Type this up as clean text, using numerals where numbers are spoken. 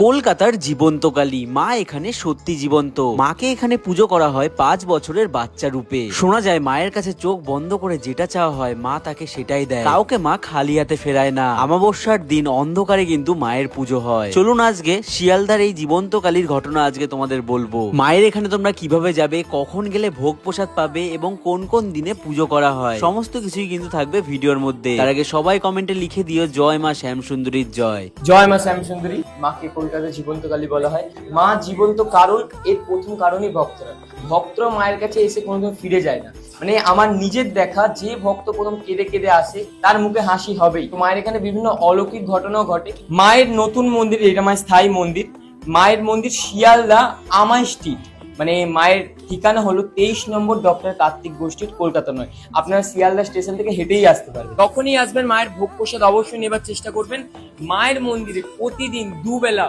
কলকাতার জীবন্ত কালী মা এখানে সত্যি জীবন্ত। মাকে এখানে পুজো করা হয় 5 বছরের বাচ্চা রূপে। শোনা যায় মায়ের কাছে চোখ বন্ধ করে যেটা চাওয়া হয় মা তাকে সেটাই দেয়। কাউকে মা খালি হাতে ফেরায় না। অমাবস্যার দিন অন্ধকারে কিন্তু মায়ের পুজো হয়। চলুন আজকে শিয়ালদার এই জীবন্ত কালীর ঘটনা আজকে তোমাদের বলবো। মায়ের এখানে তোমরা কিভাবে যাবে, কখন গেলে ভোগ প্রসাদ পাবে এবং কোন কোন দিনে পুজো করা হয়, সমস্ত কিছুই কিন্তু থাকবে ভিডিওর মধ্যে। তার আগে সবাই কমেন্টে লিখে দিও জয় মা শ্যামসুন্দরীর জয়। জয় মা শ্যামসুন্দরী। মাকে কলকাতার জীবন্ত কালী বলা হয়। মা জীবন্ত কারণ, এর প্রথম কারণই ভক্তরা। ভক্তরা মায়ের কাছে এসে কোনোদিন ফিরে যায় না। মানে আমার নিজের দেখা, যে ভক্ত প্রথম কেঁদে কেঁদে আসে তার মুখে হাসি হবেই। তো মায়ের এখানে বিভিন্ন অলৌকিক ঘটনাও ঘটে। মায়ের নতুন মন্দির, এটা মায়ের স্থায়ী মন্দির। মায়ের মন্দির শিয়ালদা আমাই স্ট্রিট, মানে মায়ের ঠিকানা হলো 23 নম্বর ডক্টর কার্তিক গোষ্ঠীর, কলকাতা নয়। আপনারা শিয়ালদা স্টেশন থেকে হেঁটেই আসতে পারবেন। তখনই আসবেন, মায়ের ভোগ প্রসাদ অবশ্যই নেবার চেষ্টা করবেন। মায়ের মন্দিরে প্রতিদিন দুবেলা